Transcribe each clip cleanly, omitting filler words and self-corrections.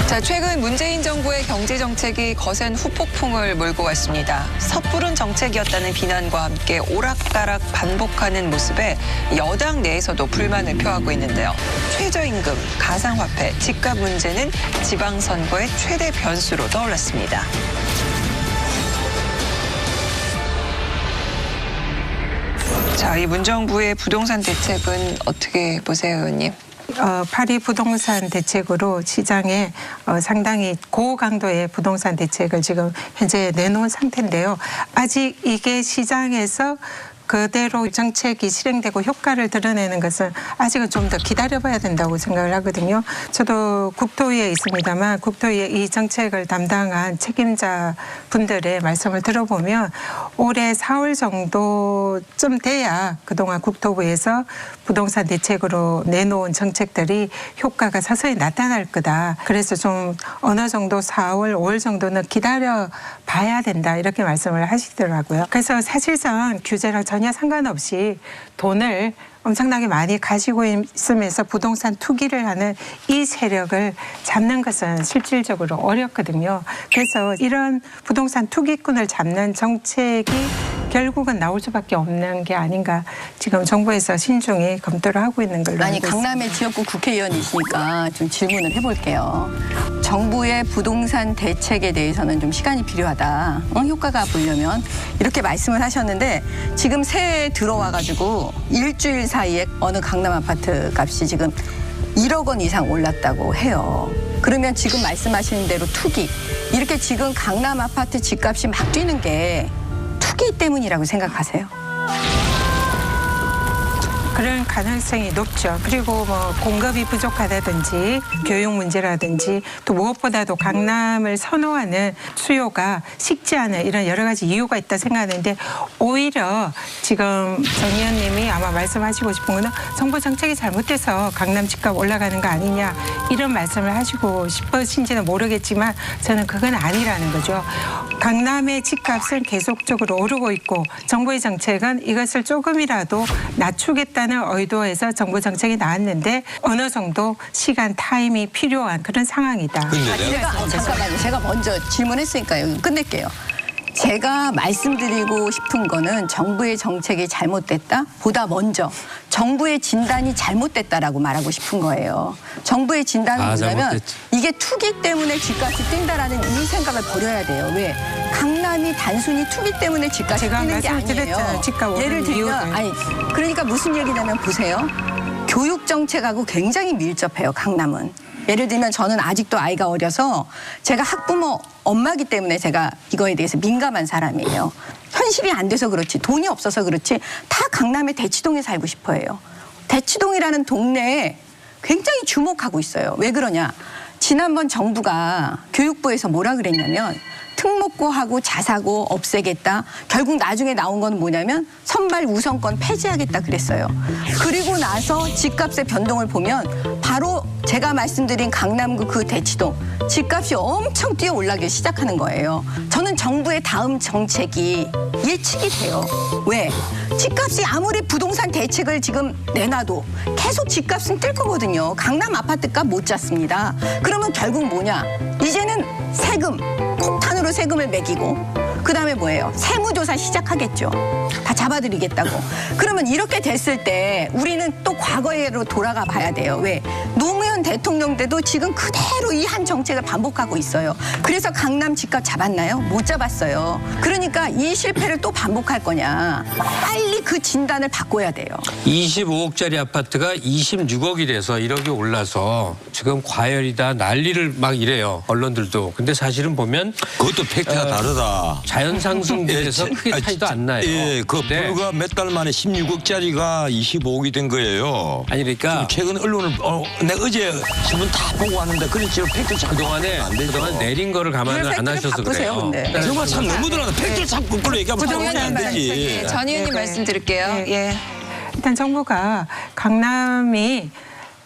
자, 최근 문재인 정부의 경제 정책이 거센 후폭풍을 몰고 왔습니다. 섣부른 정책이었다는 비난과 함께 오락가락 반복하는 모습에 여당 내에서도 불만을 표하고 있는데요. 최저임금, 가상화폐, 집값 문제는 지방선거의 최대 변수로 떠올랐습니다. 자, 이 문정부의 부동산 대책은 어떻게 보세요, 의원님? 파리 부동산 대책으로 시장에 상당히 고강도의 부동산 대책을 지금 현재 내놓은 상태인데요. 아직 이게 시장에서 그대로 정책이 실행되고 효과를 드러내는 것은 아직은 좀 더 기다려봐야 된다고 생각을 하거든요. 저도 국토위에 있습니다만 국토위에 이 정책을 담당한 책임자 분들의 말씀을 들어보면 올해 4월 정도쯤 돼야 그동안 국토부에서 부동산 대책으로 내놓은 정책들이 효과가 서서히 나타날 거다. 그래서 좀 어느 정도 4월, 5월 정도는 기다려 봐야 된다 이렇게 말씀을 하시더라고요. 그래서 사실상 규제랑 전혀 상관없이 돈을 엄청나게 많이 가지고 있으면서 부동산 투기를 하는 이 세력을 잡는 것은 실질적으로 어렵거든요. 그래서 이런 부동산 투기꾼을 잡는 정책이 결국은 나올 수밖에 없는 게 아닌가 지금 정부에서 신중히 검토를 하고 있는 걸로 아니, 알고 있습니다. 강남의 지역구 국회의원이시니까 좀 질문을 해볼게요. 정부의 부동산 대책에 대해서는 좀 시간이 필요하다. 효과가 보려면 이렇게 말씀을 하셨는데 지금 새해 들어와가지고 일주일 사이에 어느 강남 아파트 값이 지금 1억 원 이상 올랐다고 해요. 그러면 지금 말씀하시는 대로 투기. 이렇게 지금 강남 아파트 집값이 막 뛰는 게 투기 때문이라고 생각하세요? 그런 가능성이 높죠. 그리고 뭐 공급이 부족하다든지 교육 문제라든지 또 무엇보다도 강남을 선호하는 수요가 식지 않은 이런 여러 가지 이유가 있다 생각하는데 오히려 지금 정 의원님이 아마 말씀하시고 싶은 거는 정부 정책이 잘못돼서 강남 집값 올라가는 거 아니냐 이런 말씀을 하시고 싶으신지는 모르겠지만 저는 그건 아니라는 거죠. 강남의 집값은 계속적으로 오르고 있고 정부의 정책은 이것을 조금이라도 낮추겠다는 의도에서 정부 정책이 나왔는데 어느 정도 시간 타임이 필요한 그런 상황이다. 잠깐만요. 제가 먼저 질문했으니까 여기 끝낼게요. 제가 말씀드리고 싶은 거는 정부의 정책이 잘못됐다? 보다 먼저 정부의 진단이 잘못됐다라고 말하고 싶은 거예요. 정부의 진단은 뭐냐면 잘못됐지. 이게 투기 때문에 집값이 뛴다라는 이 생각을 버려야 돼요. 왜? 강남이 단순히 투기 때문에 집값이 제가 뛰는 게 말씀을 아니에요. 드렸잖아요. 집값 오르는 예를 들면 이유를. 아니 그러니까 무슨 얘기냐면 보세요. 교육 정책하고 굉장히 밀접해요. 강남은. 예를 들면 저는 아직도 아이가 어려서 제가 학부모 엄마기 때문에 제가 이거에 대해서 민감한 사람이에요. 현실이 안 돼서 그렇지 돈이 없어서 그렇지 다 강남의 대치동에 살고 싶어 해요. 대치동이라는 동네에 굉장히 주목하고 있어요. 왜 그러냐. 지난번 정부가 교육부에서 뭐라 그랬냐면 특목고하고 자사고 없애겠다. 결국 나중에 나온 건 뭐냐면 선발 우선권 폐지하겠다 그랬어요. 그리고 나서 집값의 변동을 보면 바로 제가 말씀드린 강남구 그 대치동 집값이 엄청 뛰어 올라기 시작하는 거예요. 저는 정부의 다음 정책이 예측이 돼요. 왜? 집값이 아무리 부동산 대책을 지금 내놔도 계속 집값은 뛸 거거든요. 강남 아파트값 못 잡습니다. 그러면 결국 뭐냐? 이제는 세금, 폭탄으로 세금을 매기고 그다음에 뭐예요? 세무조사 시작하겠죠. 다 잡아드리겠다고. 그러면 이렇게 됐을 때 우리는 또 과거로 돌아가 봐야 돼요. 왜? 노무현 대통령 때도 지금 그대로 이 한 정책을 반복하고 있어요. 그래서 강남 집값 잡았나요? 못 잡았어요. 그러니까 이 실패를 또 반복할 거냐. 빨리 그 진단을 바꿔야 돼요. 25억짜리 아파트가 26억이 돼서 1억이 올라서 지금 과열이다 난리를 막 이래요. 언론들도. 근데 사실은 보면 그것도 팩트가 다르다. 자연 상승률에서 크게 차이도 안 나요. 예, 그 네. 불과 몇 달 만에 16억짜리가 25억이 된 거예요. 아니 그러니까 최근 언론을 내가 어제 신문 다 보고 왔는데 그런 식으로 팩트 찾고 그동안에 안 되죠. 그동안 내린 거를 감안을 안 하셔서 바꾸세요, 그래요. 근데. 정말 참 너무들하다. 팩트를 찾고 그걸로 얘기하면 부동산 안 되지. 전 의원님 말씀드릴게요. 네. 예. 일단 정부가 강남이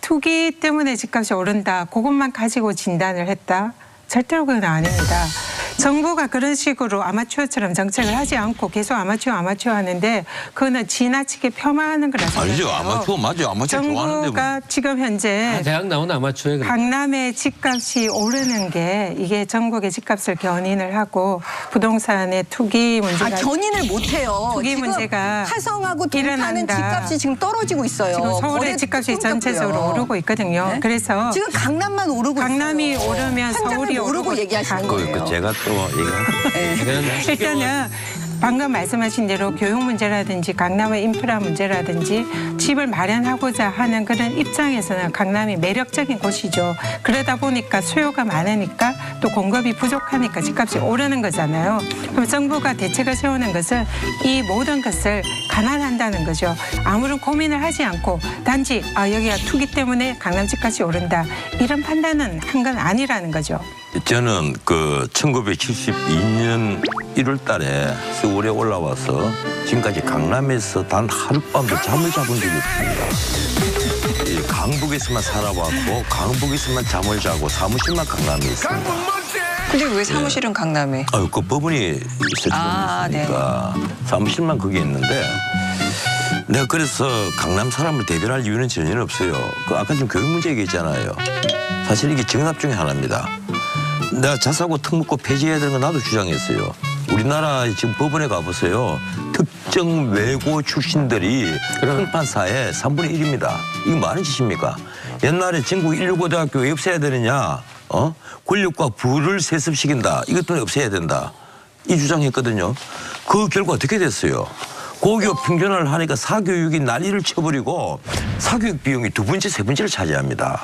투기 때문에 집값이 오른다. 그것만 가지고 진단을 했다. 절대로 그건 아닙니다. 정부가 그런 식으로 아마추어처럼 정책을 하지 않고 계속 아마추어 하는데 그거는 지나치게 폄하하는 거라 생각해요. 아니죠. 아마추어 맞아요. 아마추어 좋아하는데 뭐. 정부가 지금 현재 대학 나온 아마추어에 그래. 강남의 집값이 오르는 게 이게 전국의 집값을 견인을 하고 부동산의 투기 문제가 견인을 못해요. 투기 지금 문제가 화성하고 동탄은 일어난다. 집값이 지금 떨어지고 있어요. 지금 서울의 거래도 집값이 손잡고요. 전체적으로 오르고 있거든요. 네? 그래서 지금 강남만 오르고 강남이 있어요. 오르면 한장을 서울이 모르고 오르고 얘기하시는 그- 거예요. 제가 또 얘기할 일단은 방금 말씀하신 대로 교육 문제라든지 강남의 인프라 문제라든지 집을 마련하고자 하는 그런 입장에서는 강남이 매력적인 곳이죠. 그러다 보니까 수요가 많으니까 또 공급이 부족하니까 집값이 오르는 거잖아요. 그럼 정부가 대책을 세우는 것은 이 모든 것을 감안한다는 거죠. 아무런 고민을 하지 않고 단지 여기가 투기 때문에 강남 집값이 오른다. 이런 판단은 한 건 아니라는 거죠. 저는 그 1972년 1월 달에 서울에 올라와서 지금까지 강남에서 단 하룻밤도 잠을 자본 적이 없습니다. 이 강북에서만 살아왔고 강북에서만 잠을 자고 사무실만 강남에 있습니다. 근데 왜 사무실은 강남에? 그 법원이 있으니까 사무실만 거기 있는데 내가 그래서 강남 사람을 대변할 이유는 전혀 없어요. 그 아까 좀 교육 문제 얘기했잖아요. 사실 이게 정답 중에 하나입니다. 내가 자사고 특목고 폐지해야 되는 건 나도 주장했어요. 우리나라 지금 법원에 가보세요. 특정 외고 출신들이 평판사의 3분의 1입니다. 이게 많은 짓입니까? 옛날에 전국 119대학교 왜 없애야 되느냐? 권력과 부를 세습시킨다. 이것도 없애야 된다. 이 주장했거든요. 그 결과 어떻게 됐어요? 고교 평준화를 하니까 사교육이 난리를 쳐버리고 사교육 비용이 두 번째, 세 번째를 차지합니다.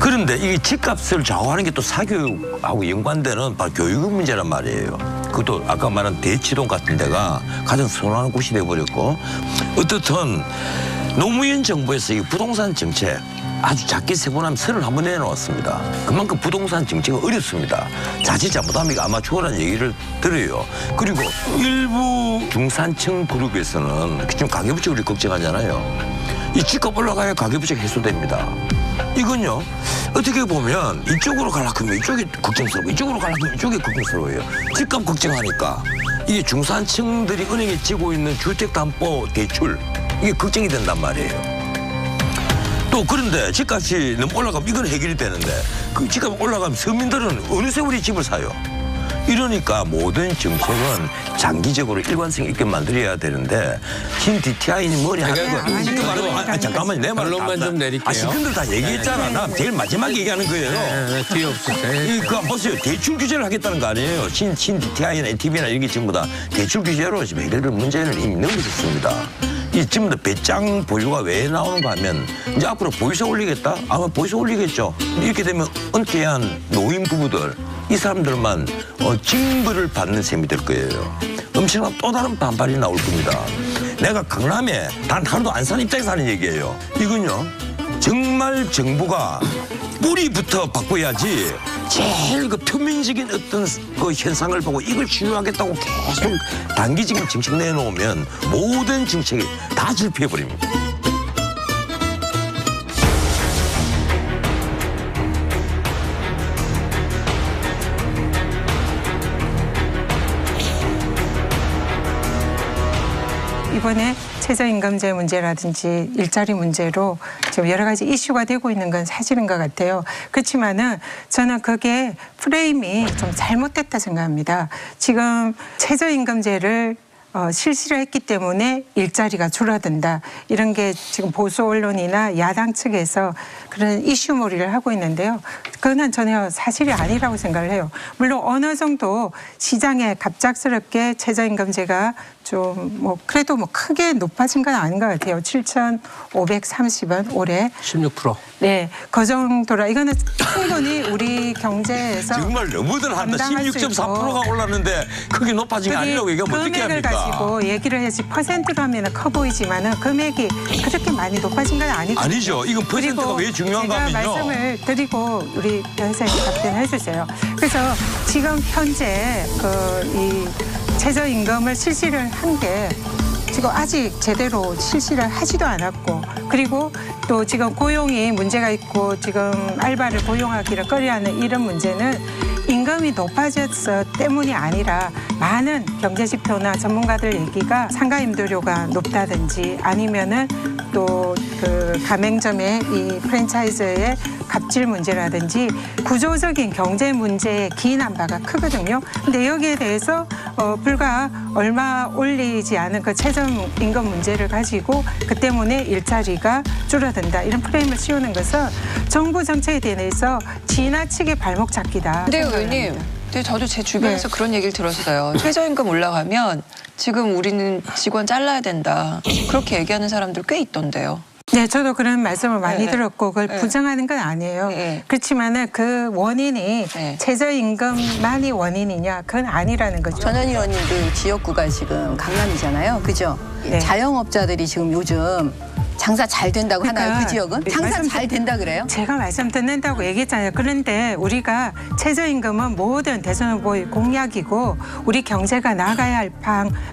그런데 이게 집값을 좌우하는 게 또 사교육하고 연관되는 바로 교육 문제란 말이에요. 그것도 아까 말한 대치동 같은 데가 가장 선호하는 곳이 돼버렸고 어떻든 노무현 정부에서 이 부동산 정책 아주 작게 세분하면 31번 내놓았습니다. 그만큼 부동산 정책은 어렵습니다. 자칫 잘못하면 이거 아마추어라는 얘기를 들어요. 그리고 일부 중산층 그룹에서는 지금 가계부채 우리 걱정하잖아요. 이 집값 올라가야 가계부채 해소됩니다. 이건요 어떻게 보면 이쪽으로 가려고 하면 이쪽이 걱정스럽고 이쪽으로 가려고 하면 이쪽이 걱정스러워요. 집값 걱정하니까 이게 중산층들이 은행에 쥐고 있는 주택담보대출 이게 걱정이 된단 말이에요. 또 그런데 집값이 너무 올라가면 이건 해결이 되는데 그 집값 올라가면 서민들은 어느새 우리 집을 사요. 이러니까 모든 정책은 장기적으로 일관성 있게 만들어야 되는데 흰 DTI니 뭐니 하는 잠깐만요. 내 말을 결론만 좀 내릴게요. 시민들 다 얘기했잖아. 나 제일 마지막에 얘기하는 거예요. 뒤에 없으세요. 그거 보세요. 대출 규제를 하겠다는 거 아니에요. 신 DTI나 ATV나 이런 게 전부 다 대출 규제로 지금 해결될 문제는 이미 넘어섰습니다. 이 전부 다 배짱 보유가 왜 나오는가 하면 이제 앞으로 보유세 올리겠다? 아마 보유세 올리겠죠. 이렇게 되면 은퇴한 노인 부부들 이 사람들만 징벌을 받는 셈이 될 거예요. 엄청난 또 다른 반발이 나올 겁니다. 내가 강남에 단 하루도 안 산 입장에서 하는 얘기예요. 이건요. 정말 정부가 뿌리부터 바꿔야지 제일 그 표면적인 어떤 그 현상을 보고 이걸 치유하겠다고 계속 단기적인 정책 내놓으면 모든 정책이 다 실패해버립니다. 이번에 최저임금제 문제라든지 일자리 문제로 지금 여러 가지 이슈가 되고 있는 건 사실인 것 같아요. 그렇지만은 저는 그게 프레임이 좀 잘못됐다 생각합니다. 지금 최저임금제를 실시를 했기 때문에 일자리가 줄어든다. 이런 게 지금 보수 언론이나 야당 측에서 그런 이슈몰이를 하고 있는데요. 그건 전혀 사실이 아니라고 생각을 해요. 물론 어느 정도 시장에 갑작스럽게 최저임금제가 좀 그래도 크게 높아진 건 아닌 것 같아요. 7,530원 올해. 16%. 네, 그 정도라 이거는 충분히 우리 경제에서 정말 너무들 한다. 감당할 수 16.4%가 올랐는데 크게 높아진 게 아니라고 얘기하면 어떻게 금액을 합니까? 가지고 얘기를 해야지 퍼센트로 하면 커 보이지만은 금액이 그렇게 많이 높아진 건 아니거든요. 아니죠. 이건 퍼센트가 왜 중요한가 하면요. 제가 말씀을 드리고 우리 변호사님 답변해 주세요. 그래서 지금 현재 이 최저임금을 실시를 한 게 지금 아직 제대로 실시를 하지도 않았고 그리고 또 지금 고용이 문제가 있고 지금 알바를 고용하기를 꺼려하는 이런 문제는 임금이 높아졌어 때문이 아니라 많은 경제지표나 전문가들 얘기가 상가 임대료가 높다든지 아니면은 또 그 가맹점의 이 프랜차이즈의 갑질 문제라든지 구조적인 경제 문제에 기인한 바가 크거든요. 근데 여기에 대해서 불과 얼마 올리지 않은 그 최저임금 문제를 가지고 그 때문에 일자리가 줄어든다 이런 프레임을 씌우는 것은 정부 정책에 대해서 지나치게 발목 잡기다. 근데 의원님, 근데 저도 제 주변에서 그런 얘기를 들었어요. 최저임금 올라가면 지금 우리는 직원 잘라야 된다. 그렇게 얘기하는 사람들 꽤 있던데요. 네, 저도 그런 말씀을 많이 네. 들었고 그걸 네. 부정하는 건 아니에요. 네. 그렇지만은 그 원인이 네. 최저임금만이 원인이냐 그건 아니라는 거죠. 전현희 의원님도 지역구가 지금 강남이잖아요. 그죠? 네. 자영업자들이 지금 요즘 장사 잘 된다고 하나요? 그러니까 그 지역은? 장사 말씀- 잘 된다 그래요? 제가 말씀 듣는다고 얘기했잖아요. 그런데 우리가 최저임금은 모든 대선 후보의 공약이고 우리 경제가 나가야 할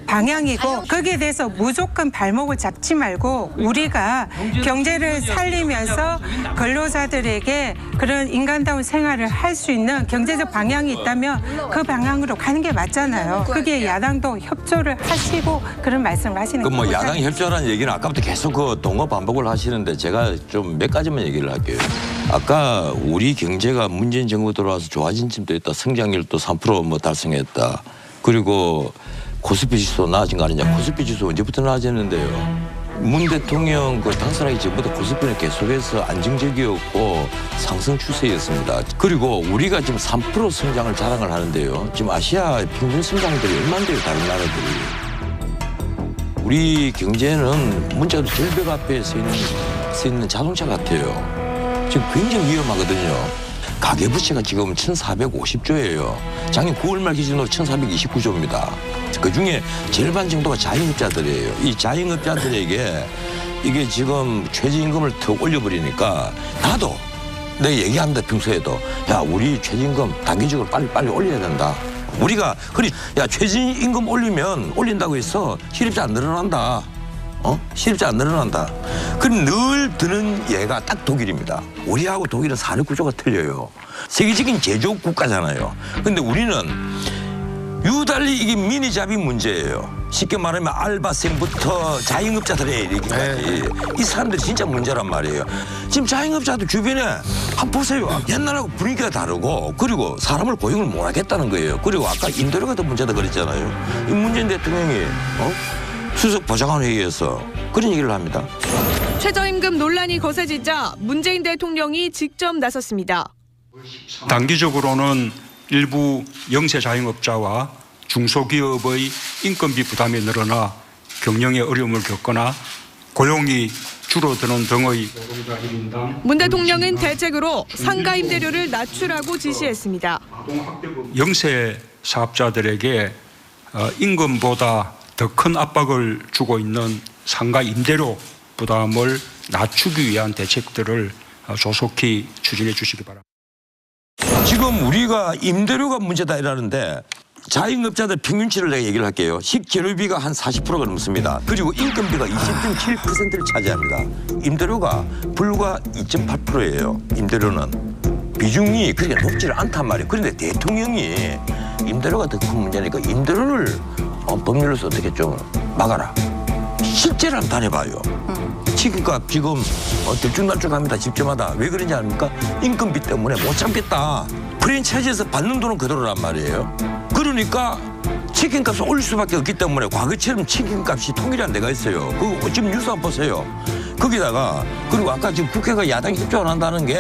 방향이고 거기에 대해서 무조건 발목을 잡지 말고 우리가 경제를 살리면서 근로자들에게 그런 인간다운 생활을 할 수 있는 경제적 방향이 있다면 그 방향으로 가는 게 맞잖아요. 그게 야당도 협조를 하시고 그런 말씀을 하시는 그 뭐 거죠. 야당 협조라는 얘기는 아까부터 계속 그 동어 반복을 하시는데 제가 좀 몇 가지만 얘기를 할게요. 아까 우리 경제가 문재인 정부 들어와서 좋아진 점도 있다. 성장률도 3% 뭐 달성했다. 그리고 코스피 지수 나아진 거 아니냐. 코스피 지수 언제부터 나아졌는데요. 문 대통령 그 당선하기 전부터 코스피는 계속해서 안정적이었고 상승 추세였습니다. 그리고 우리가 지금 3% 성장을 자랑을 하는데요. 지금 아시아 평균 성장들이 얼마인데요, 다른 나라들이. 우리 경제는 문자도 절벽 앞에 서 있는 자동차 같아요. 지금 굉장히 위험하거든요. 가계부채가 지금 1,450조예요. 작년 9월 말 기준으로 1,429조입니다. 그중에 절반 정도가 자영업자들이에요. 이 자영업자들에게 이게 지금 최저임금을 더 올려버리니까 나도 내가 얘기합니다. 평소에도. 야, 우리 최저임금 단기적으로 빨리 올려야 된다. 우리가 야, 최저임금 올린다고 해서 실업자 안 늘어난다. 실업자 안 늘어난다. 그럼 늘 드는 예가 딱 독일입니다. 우리하고 독일은 산업 구조가 틀려요. 세계적인 제조업 국가잖아요. 근데 우리는 유달리 이게 미니잡이 문제예요. 쉽게 말하면 알바생부터 자영업자들의 얘기까지. 이 사람들이 진짜 문제란 말이에요. 지금 자영업자들 주변에 한번 보세요. 옛날하고 분위기가 다르고 그리고 사람을 고용을 못 하겠다는 거예요. 그리고 아까 임대료가 더 문제다 그랬잖아요. 이 문재인 대통령이 수석 보좌관 회의에서 그런 얘기를 합니다. 최저임금 논란이 거세지자 문재인 대통령이 직접 나섰습니다. 단기적으로는 일부 영세 자영업자와 중소기업의 인건비 부담이 늘어나 경영에 어려움을 겪거나 고용이 줄어드는 등의 문 대통령은 대책으로 상가 임대료를 낮추라고 지시했습니다. 영세 사업자들에게 임금보다 더 큰 압박을 주고 있는 상가 임대료 부담을 낮추기 위한 대책들을 조속히 추진해 주시기 바랍니다. 지금 우리가 임대료가 문제다 이러는데 자영업자들 평균치를 내가 얘기를 할게요. 식재료비가 한 40%가 넘습니다. 그리고 인건비가 20.7%를 차지합니다. 임대료가 불과 2.8%예요. 임대료는. 비중이 그렇게 높지를 않단 말이에요. 그런데 대통령이 임대료가 더 큰 문제니까 임대료를 법률로서 어떻게 좀 막아라. 실제로 한번 다녀봐요. 치킨값 지금 들쭉날쭉합니다. 집집마다. 왜 그런지 압니까? 인건비 때문에 못 참겠다. 프랜차이즈에서 받는 돈은 그대로란 말이에요. 그러니까 치킨값을 올릴 수밖에 없기 때문에 과거처럼 치킨값이 통일한 데가 있어요. 그거 지금 뉴스 한번 보세요. 거기다가 그리고 아까 지금 국회가 야당이 협조 안 한다는 게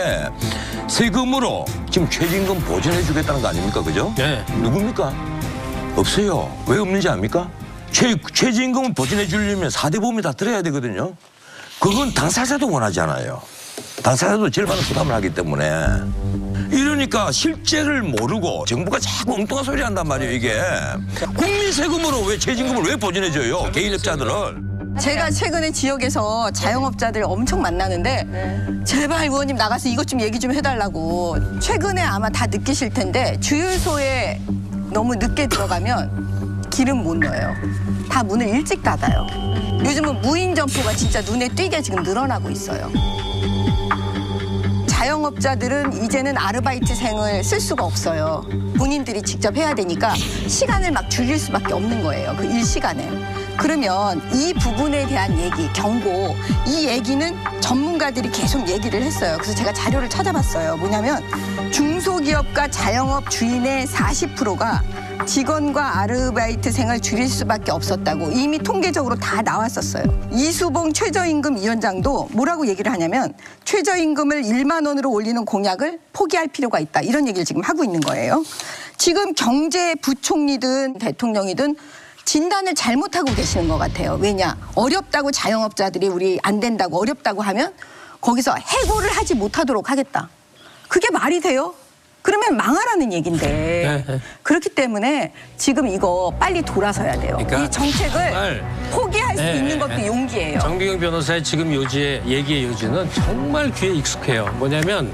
세금으로 지금 최저임금 보전해 주겠다는 거 아닙니까? 그죠? 네. 누굽니까? 없어요. 왜 없는지 압니까? 최저임금을 보전해 주려면 4대 보험이 다 들어야 되거든요. 그건 당사자도 원하지 않아요. 당사자도 절반은 부담을 하기 때문에. 이러니까 실제를 모르고 정부가 자꾸 엉뚱한 소리 한단 말이에요, 이게. 국민 세금으로 왜 최저임금을 왜 보전해줘요, 개인업자들을. 제가 최근에 지역에서 자영업자들 엄청 만나는데 제발 의원님 나가서 이것 좀 얘기 좀 해달라고. 최근에 아마 다 느끼실 텐데 주유소에 너무 늦게 들어가면 기름 못 넣어요. 다 문을 일찍 닫아요. 요즘은 무인 점포가 진짜 눈에 띄게 지금 늘어나고 있어요. 자영업자들은 이제는 아르바이트생을 쓸 수가 없어요. 본인들이 직접 해야 되니까 시간을 막 줄일 수밖에 없는 거예요. 그 일 시간을. 그러면 이 부분에 대한 얘기, 경고, 이 얘기는 전문가들이 계속 얘기를 했어요. 그래서 제가 자료를 찾아봤어요. 뭐냐면 중소기업과 자영업 주인의 40%가 직원과 아르바이트생을 줄일 수밖에 없었다고 이미 통계적으로 다 나왔었어요. 이수봉 최저임금위원장도 뭐라고 얘기를 하냐면 최저임금을 1만 원으로 올리는 공약을 포기할 필요가 있다. 이런 얘기를 지금 하고 있는 거예요. 지금 경제부총리든 대통령이든 진단을 잘못하고 계시는 것 같아요. 왜냐? 어렵다고 자영업자들이 우리 안 된다고 어렵다고 하면 거기서 해고를 하지 못하도록 하겠다. 그게 말이 돼요? 그러면 망하라는 얘긴데 그렇기 때문에 지금 이거 빨리 돌아서야 돼요. 그러니까 이 정책을 포기할 수 있는 것도 용기예요. 정비경 변호사의 지금 얘기의 요지는 정말 귀에 익숙해요. 뭐냐면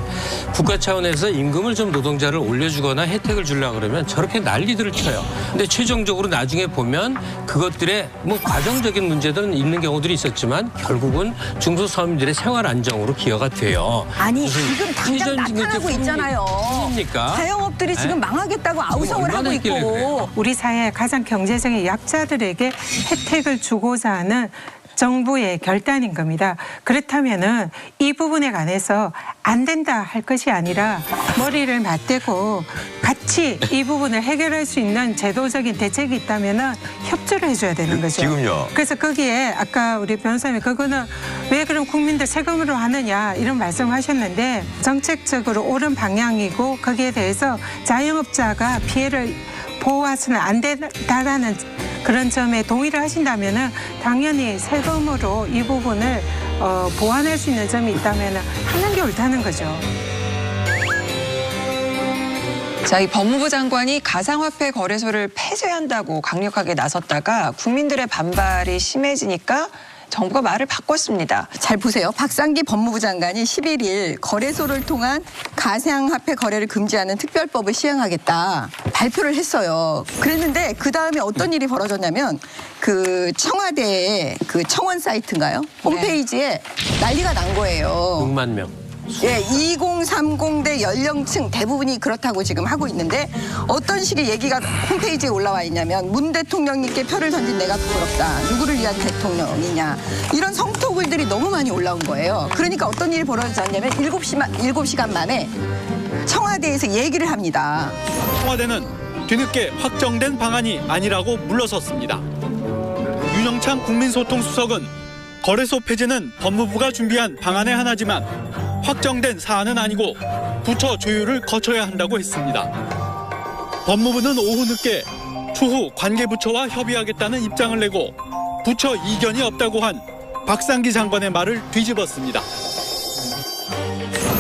국가 차원에서 임금을 좀 노동자를 올려주거나 혜택을 주려고 그러면 저렇게 난리들을 쳐요. 근데 최종적으로 나중에 보면 그것들의 뭐 과정적인 문제들은 있는 경우들이 있었지만 결국은 중소사업인들의 생활 안정으로 기여가 돼요. 아니 지금 당장 나타나고 있잖아요. 그러니까 자영업들이 지금 망하겠다고 아우성을 하고 있고. 우리 사회의 가장 경제적인 약자들에게 혜택을 주고자 하는 정부의 결단인 겁니다. 그렇다면은 이 부분에 관해서 안 된다 할 것이 아니라 머리를 맞대고 같이 이 부분을 해결할 수 있는 제도적인 대책이 있다면은 협조를 해줘야 되는 거죠. 지금요. 그래서 거기에 아까 우리 변호사님이 그거는 왜 그럼 국민들 세금으로 하느냐 이런 말씀하셨는데 정책적으로 옳은 방향이고 거기에 대해서 자영업자가 피해를 보호해서는 안 된다라는 그런 점에 동의를 하신다면은 당연히 세금으로 이 부분을 보완할 수 있는 점이 있다면은 하는 게 옳다는 거죠. 자, 이 법무부 장관이 가상화폐 거래소를 폐쇄한다고 강력하게 나섰다가 국민들의 반발이 심해지니까 정부가 말을 바꿨습니다. 잘 보세요. 박상기 법무부 장관이 11일 거래소를 통한 가상화폐 거래를 금지하는 특별법을 시행하겠다 발표를 했어요. 그랬는데 그 다음에 어떤 일이 벌어졌냐면 그 청와대의 그 청원 사이트인가요? 홈페이지에 난리가 난 거예요. 6만 명. 예, 2030대 연령층 대부분이 그렇다고 지금 하고 있는데 어떤 식의 얘기가 홈페이지에 올라와 있냐면 문 대통령님께 표를 던진 내가 부끄럽다. 누구를 위한 대통령이냐. 이런 성토글들이 너무 많이 올라온 거예요. 그러니까 어떤 일이 벌어졌냐면 7시간 만에 청와대에서 얘기를 합니다. 청와대는 뒤늦게 확정된 방안이 아니라고 물러섰습니다. 윤영찬 국민소통수석은 거래소 폐지는 법무부가 준비한 방안의 하나지만 확정된 사안은 아니고 부처 조율을 거쳐야 한다고 했습니다. 법무부는 오후 늦게 추후 관계부처와 협의하겠다는 입장을 내고 부처 이견이 없다고 한 박상기 장관의 말을 뒤집었습니다.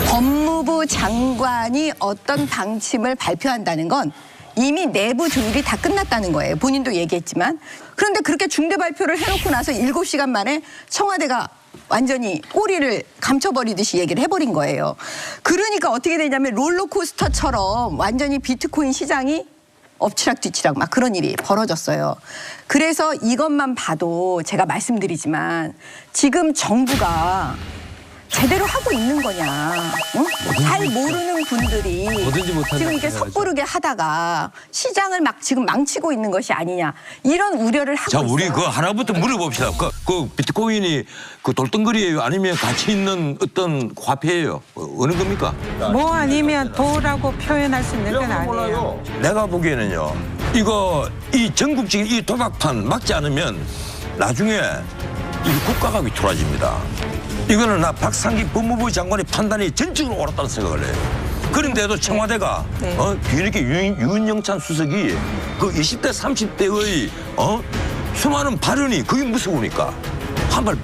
법무부 장관이 어떤 방침을 발표한다는 건 이미 내부 조율이 다 끝났다는 거예요. 본인도 얘기했지만. 그런데 그렇게 중대 발표를 해놓고 나서 7시간 만에 청와대가 완전히 꼬리를 감춰버리듯이 얘기를 해버린 거예요. 그러니까 어떻게 되냐면 롤러코스터처럼 완전히 비트코인 시장이 엎치락뒤치락 막 그런 일이 벌어졌어요. 그래서 이것만 봐도 제가 말씀드리지만 지금 정부가 제대로 하고 있는 거냐. 응? 잘 모르는 분들이 지금 이렇게 섣부르게 하다가 시장을 막 지금 망치고 있는 것이 아니냐. 이런 우려를 하고 있어요. 자, 우리 그 하나부터 물어봅시다. 그 비트코인이 그 돌덩거리예요? 아니면 가치 있는 어떤 화폐예요? 어느 겁니까? 뭐 아니면 도라고 표현할 수 있는 건 아니에요. 내가 보기에는요. 이 전국적인 이 도박판 막지 않으면 나중에 이 국가가 위태로워집니다. 이거는 나 박상기 법무부 장관의 판단이 전적으로 옳았다는 생각을 해요. 그런데도 청와대가 뒤늦게 윤영찬 수석이 그 20대 30대의 수많은 발언이 그게 무서우니까 한 발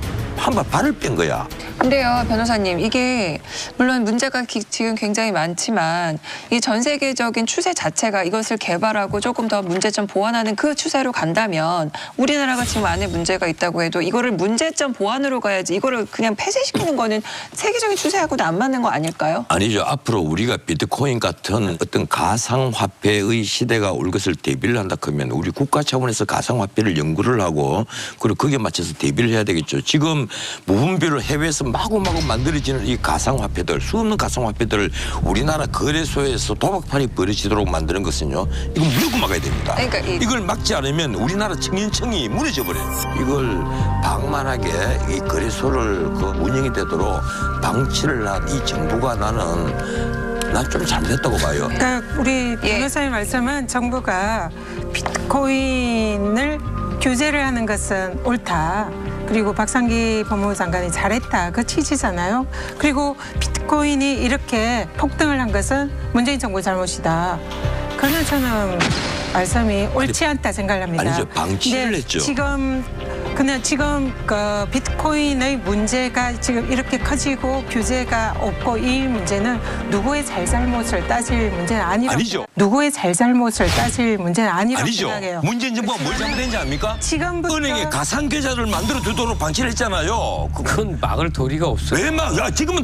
발을 뺀 거야. 근데요, 변호사님, 이게 물론 문제가 지금 굉장히 많지만 이 전 세계적인 추세 자체가 이것을 개발하고 조금 더 문제점 보완하는 그 추세로 간다면 우리나라가 지금 안에 문제가 있다고 해도 이거를 문제점 보완으로 가야지 이거를 그냥 폐쇄시키는 거는 세계적인 추세하고도 안 맞는 거 아닐까요? 아니죠. 앞으로 우리가 비트코인 같은 어떤 가상화폐의 시대가 올 것을 대비를 한다 그러면 우리 국가 차원에서 가상화폐를 연구를 하고 그리고 거기에 맞춰서 대비를 해야 되겠죠. 지금 무분별을 해외에서 마구마구 만들어지는 이 가상화폐들, 수없는 가상화폐들을 우리나라 거래소에서 도박판이 벌어지도록 만드는 것은요, 이건 무조건 막아야 됩니다. 그러니까 이걸 막지 않으면 우리나라 청년청이 무너져 버려요. 이걸 방만하게 이 거래소를 그 운영이 되도록 방치를 한 이 정부가 난 좀 잘못했다고 봐요. 그러니까 우리 변호사님 말씀은 정부가 비트코인을 규제를 하는 것은 옳다. 그리고 박상기 법무부 장관이 잘했다. 그 취지잖아요. 그리고 비트코인이 이렇게 폭등을 한 것은 문재인 정부 잘못이다. 그러면 저는 말씀이 옳지 않다 생각을 합니다. 아니죠. 방치를 했죠. 지금 그 비트코인의 문제가 지금 이렇게 커지고 규제가 없고 이 문제는 누구의 잘잘못을 따질 문제는 아니라고. 아니죠. 누구의 잘잘못을 따질 문제는 아니라고 아니죠. 생각해요. 문재인 정부가 뭘 잘못했는지 압니까? 지금부터 은행에 가상 계좌를 만들어 두도록 방치를 했잖아요. 그건 막을 도리가 없어요. 왜 막? 야, 지금은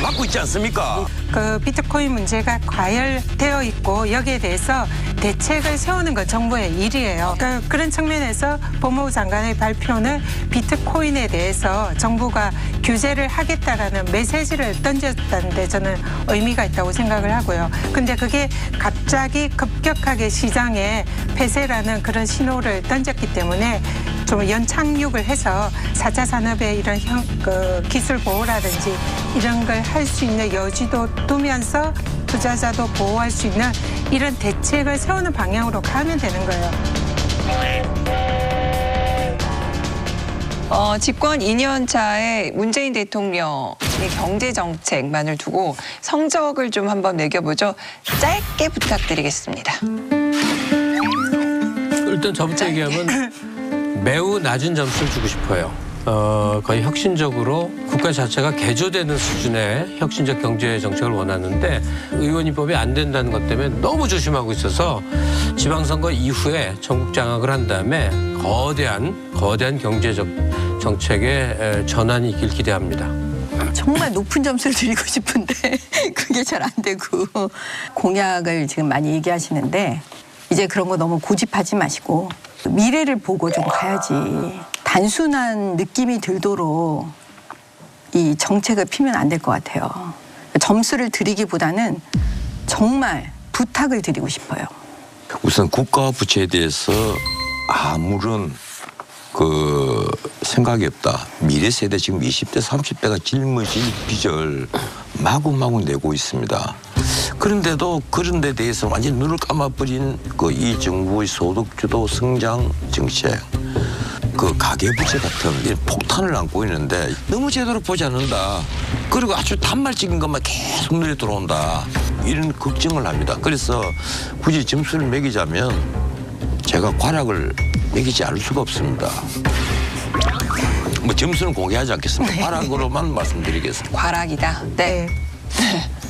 막고 있지 않습니까? 그 비트코인 문제가 과열되어 있고 여기에 대해서 대책을 세우는 건 정부의 일이에요. 그러니까 그런 측면에서 법무부 장관의 발표는 비트코인에 대해서 정부가 규제를 하겠다라는 메시지를 던졌다는데 저는 의미가 있다고 생각을 하고요. 근데 그게 갑자기 급격하게 시장에 폐쇄라는 그런 신호를 던졌기 때문에 좀 연착륙을 해서 4차 산업의 이런 기술 보호라든지 이런 걸 할 수 있는 여지도 두면서 투자자도 보호할 수 있는 이런 대책을 세우는 방향으로 가면 되는 거예요. 집권 2년 차에 문재인 대통령의 경제 정책만을 두고 성적을 좀 한번 매겨보죠. 짧게 부탁드리겠습니다. 일단 저부터 얘기하면 매우 낮은 점수를 주고 싶어요. 거의 혁신적으로 국가 자체가 개조되는 수준의 혁신적 경제 정책을 원하는데 의원 입법이 안 된다는 것 때문에 너무 조심하고 있어서 지방선거 이후에 전국 장악을 한 다음에 거대한 경제적 정책의 전환이 있길 기대합니다. 정말 높은 점수를 드리고 싶은데 그게 잘 안 되고 공약을 지금 많이 얘기하시는데 이제 그런 거 너무 고집하지 마시고 미래를 보고 좀 가야지. 단순한 느낌이 들도록 이 정책을 피면 안 될 것 같아요. 점수를 드리기보다는 정말 부탁을 드리고 싶어요. 우선 국가 부채에 대해서 아무런 그 생각이 없다. 미래 세대 지금 20대, 30대가 짊어질 빚을 마구마구 내고 있습니다. 그런데도 그런 데 대해서 완전히 눈을 감아버린 그 이 정부의 소득주도 성장 정책, 그 가계부채 같은 이런 폭탄을 안고 있는데 너무 제대로 보지 않는다. 그리고 아주 단말적인 것만 계속 눈에 들어온다. 이런 걱정을 합니다. 그래서 굳이 점수를 매기자면 제가 과락을 매기지 않을 수가 없습니다. 뭐 점수는 공개하지 않겠습니다. 과락으로만 말씀드리겠습니다. 과락이다. 네.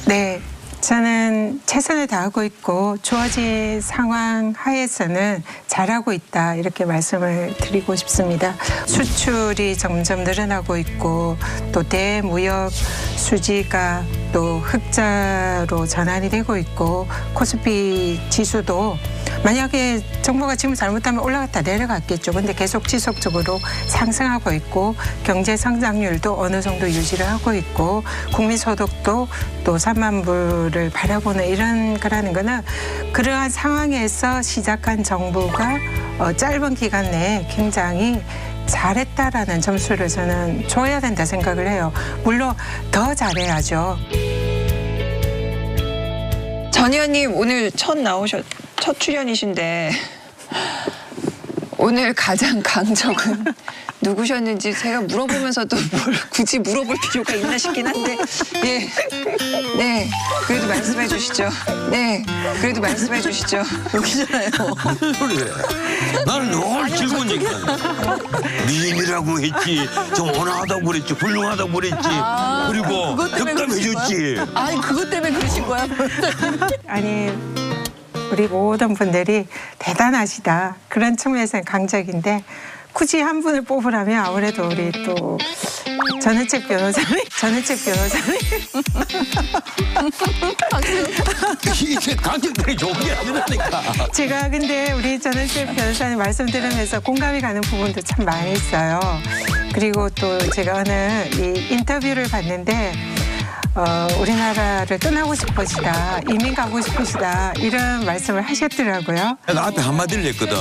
네. 저는 최선을 다하고 있고 주어진 상황 하에서는 잘하고 있다 이렇게 말씀을 드리고 싶습니다. 수출이 점점 늘어나고 있고 또 대무역 수지가 또 흑자로 전환이 되고 있고 코스피 지수도 만약에 정부가 지금 잘못하면 올라갔다 내려갔겠죠. 근데 계속 지속적으로 상승하고 있고 경제 성장률도 어느 정도 유지를 하고 있고 국민소득도 또 3만 불을 바라보는 이런 거라는 거는 그러한 상황에서 시작한 정부가 짧은 기간 내에 굉장히 잘했다라는 점수를 저는 줘야 된다 생각을 해요. 물론 더 잘해야죠. 전 의원님 오늘 첫 출연이신데 오늘 가장 강적은 누구셨는지 제가 물어보면서도 뭘 굳이 물어볼 필요가 있나 싶긴 한데 네 그래도 말씀해 주시죠. 네 그래도 말씀해 주시죠. 여기잖아요. 무슨 소리야? 나는 늘 즐거운 얘기하는 미인이라고 했지, 좀 온화하다고 그랬지, 훌륭하다고 그랬지, 그리고 덕담해줬지. 아니 그것 때문에 그러신 거야? 아니 우리 모든 분들이 대단하시다. 그런 측면에서는 강적인데 굳이 한 분을 뽑으라면 아무래도 우리 또 전혜책 변호사님. 이게 강력들이 좋은 게 아니라니까. 제가 근데 우리 전혜책 변호사님 말씀 들으면서 공감이 가는 부분도 참 많이 있어요. 그리고 또 제가 어느 이 인터뷰를 봤는데 우리나라를 떠나고 싶으시다, 이민 가고 싶으시다 이런 말씀을 하셨더라고요. 내가 앞에 한마디를 했거든.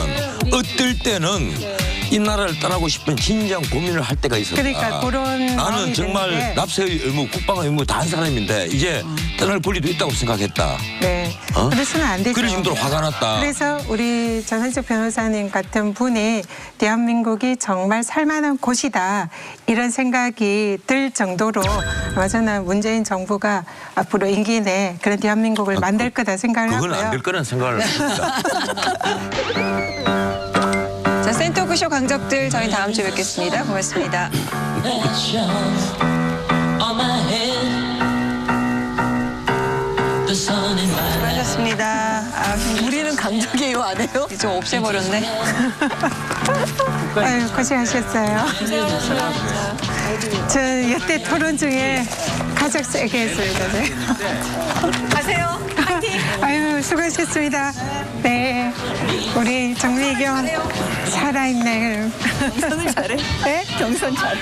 어떨 때는 이 나라를 떠나고 싶은 진정 고민을 할 때가 있었다. 그러니까 그런 나는 마음이 정말 드는데. 납세의 의무, 국방의 의무 다 한 사람인데 이제 떠날 권리도 있다고 생각했다. 네, 그래서는 안 되죠. 그럴 정도로 화가 났다. 그래서 우리 전혜책 변호사님 같은 분이 대한민국이 정말 살만한 곳이다 이런 생각이 들 정도로 아마 저는 문재인 정부가 앞으로 임기 내 그런 대한민국을 만들 거다 생각을 그건 하고요. 안 될 거라는 생각을 합니다. 자, 센터구쇼 강적들 저희 다음 주에 뵙겠습니다. 고맙습니다. 수고하셨습니다. 아, 우리는 강적이에요, 안 해요? 이제 없애버렸네. 아유, 고생하셨어요. 저 여태 토론 중에 가장 세게 했습니다. 가세요. 파이팅. 아유, 수고하셨습니다. 네, 우리 정미경 살아있네. 경선 잘해. 네? 경선 잘해.